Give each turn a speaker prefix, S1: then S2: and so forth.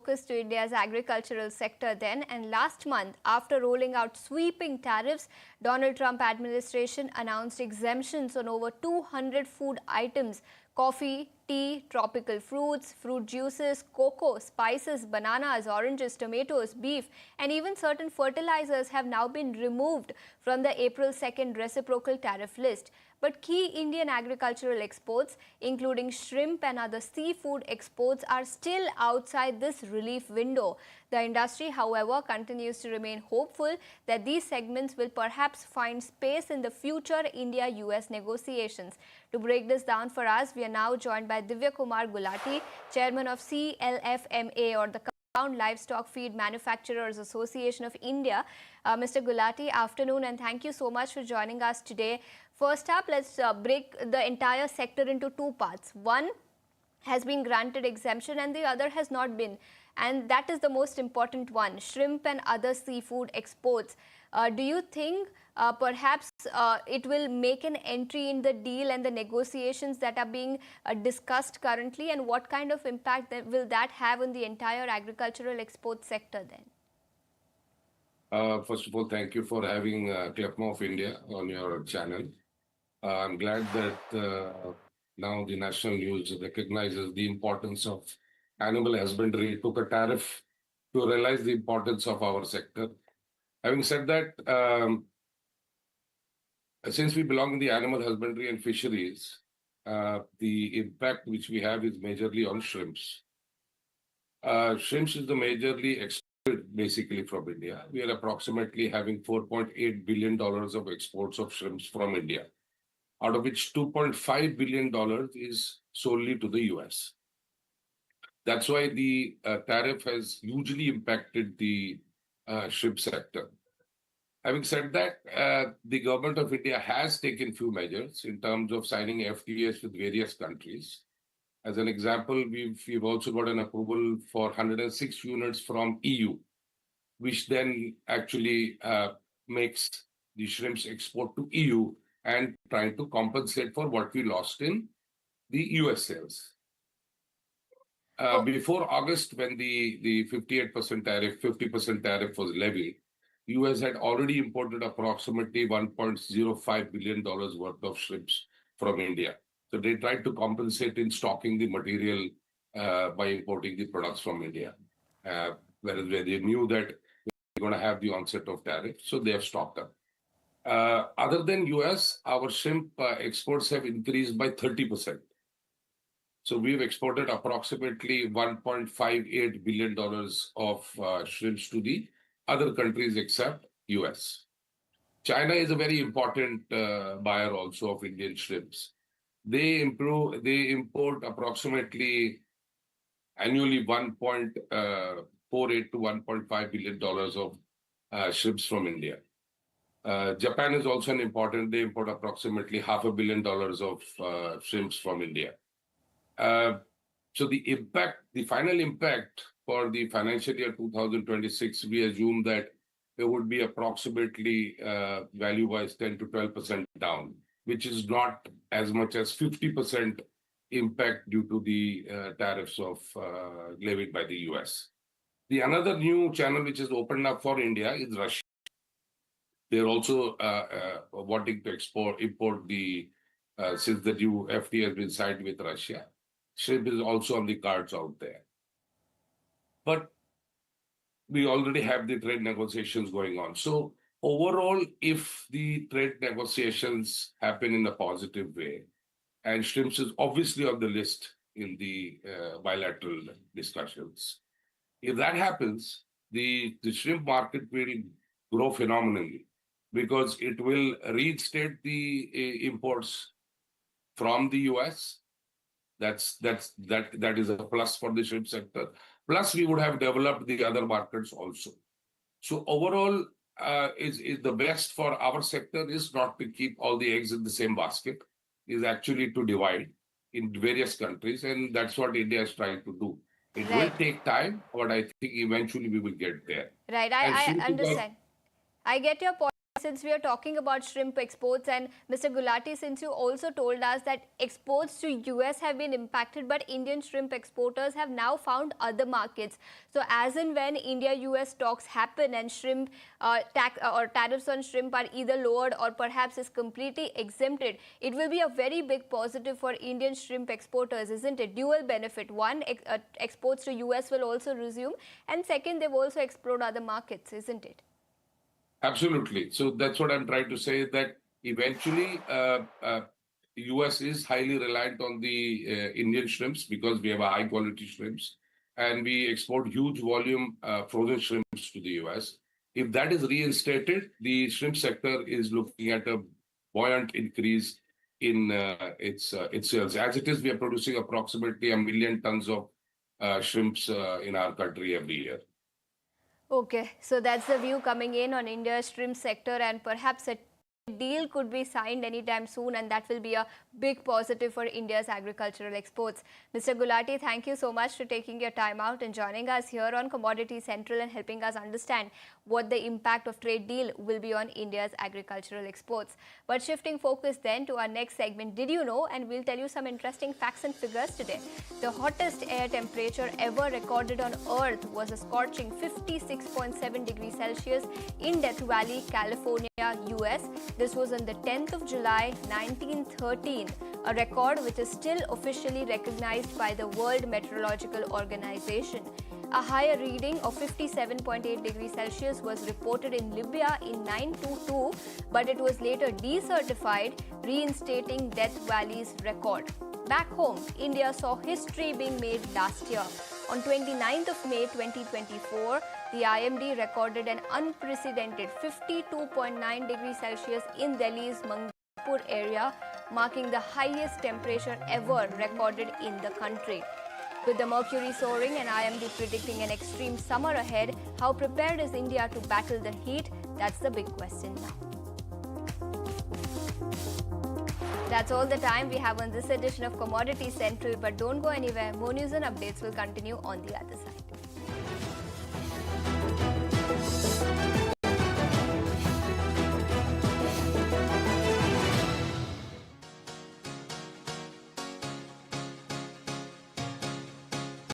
S1: focus to India's agricultural sector then, and last month, after rolling out sweeping tariffs, Donald Trump administration announced exemptions on over 200 food items: coffee, tea, tropical fruits, fruit juices, cocoa, spices, bananas, oranges, tomatoes, beef, and even certain fertilizers have now been removed from the April 2nd reciprocal tariff list. But key Indian agricultural exports, including shrimp and other seafood exports, are still outside this relief window. The industry, however, continues to remain hopeful that these segments will perhaps find space in the future India-US negotiations. To break this down for us, we are now joined by Divya Kumar Gulati, Chairman of CLFMA, or the Compound Livestock Feed Manufacturers Association of India. Mr. Gulati, afternoon, and thank you so much for joining us today. First up, let's break the entire sector into two parts. One has been granted exemption and the other has not been. And that is the most important one: shrimp and other seafood exports. Do you think perhaps it will make an entry in the deal and the negotiations that are being discussed currently? And what kind of impact will that have on the entire agricultural export sector then?
S2: First of all, thank you for having CLFMA of India on your channel. I'm glad that now the national news recognizes the importance of animal husbandry, took a tariff to realize the importance of our sector. Having said that, since we belong in the animal husbandry and fisheries, the impact which we have is majorly on shrimps. Shrimps is the majorly exported basically from India. We are approximately having $4.8 billion of exports of shrimps from India, out of which $2.5 billion is solely to the US. That's why the tariff has hugely impacted the shrimp sector. Having said that, the government of India has taken few measures in terms of signing FTAs with various countries. As an example, we've also got an approval for 106 units from EU, which then actually makes the shrimps export to EU and trying to compensate for what we lost in the US sales. Before August, when the 58% tariff, 50% tariff was levied, US had already imported approximately $1.05 billion worth of shrimps from India. So they tried to compensate in stocking the material by importing the products from India, whereas they knew that they were going to have the onset of tariff, so they have stocked up. Other than US, our shrimp exports have increased by 30%. So we've exported approximately $1.58 billion of shrimps to the other countries except US. China is a very important buyer also of Indian shrimps. They import approximately annually $1.48 to $1.5 billion of shrimps from India. Japan is also an important, they import approximately $500 million of shrimps from India. So the final impact for the financial year 2026, we assume that there would be approximately value-wise 10 to 12% down, which is not as much as 50% impact due to the tariffs of levied by the US. The another new channel which is opened up for India is Russia. They're also wanting to import the, since the new FTA has been signed with Russia, shrimp is also on the cards out there. But we already have the trade negotiations going on. So overall, if the trade negotiations happen in a positive way, and shrimps is obviously on the list in the bilateral discussions, if that happens, the shrimp market will grow phenomenally because it will reinstate the imports from the US. That is a plus for the shrimp sector. Plus, we would have developed the other markets also. So overall, is the best for our sector is not to keep all the eggs in the same basket, is actually to divide in various countries, and that's what India is trying to do. It will take time, but I think eventually we will get there.
S1: Right, I understand. I get your point. Since we are talking about shrimp exports, and Mr. Gulati, since you also told us that exports to US have been impacted, but Indian shrimp exporters have now found other markets. So as and when India-US talks happen and shrimp or tariffs on shrimp are either lowered or perhaps is completely exempted, it will be a very big positive for Indian shrimp exporters, isn't it? Dual benefit. One, exports to US will also resume, and second, they've also explored other markets, isn't it?
S2: Absolutely. So that's what I'm trying to say, that eventually US is highly reliant on the Indian shrimps because we have a high quality shrimps and we export huge volume frozen shrimps to the US. If that is reinstated, the shrimp sector is looking at a buoyant increase in its sales. As it is, we are producing approximately 1 million tons of shrimps in our country every year.
S1: Okay, so that's the view coming in on India's shrimp sector, and perhaps a deal could be signed anytime soon, and that will be a big positive for India's agricultural exports. Mr. Gulati, thank you so much for taking your time out and joining us here on Commodity Central and helping us understand what the impact of trade deal will be on India's agricultural exports. But shifting focus then to our next segment, Did You Know? And we'll tell you some interesting facts and figures today. The hottest air temperature ever recorded on Earth was a scorching 56.7 degrees Celsius in Death Valley, California, US. This was on the 10th of July, 1913, a record which is still officially recognized by the World Meteorological Organization. A higher reading of 57.8 degrees Celsius was reported in Libya in 922, but it was later decertified, reinstating Death Valley's record. Back home, India saw history being made last year. On 29th of May 2024, the IMD recorded an unprecedented 52.9 degrees Celsius in Delhi's Mangalpur area, marking the highest temperature ever recorded in the country. With the mercury soaring and IMD predicting an extreme summer ahead, how prepared is India to battle the heat? That's the big question now. That's all the time we have on this edition of Commodity Central, but don't go anywhere. More news and updates will continue on the other side.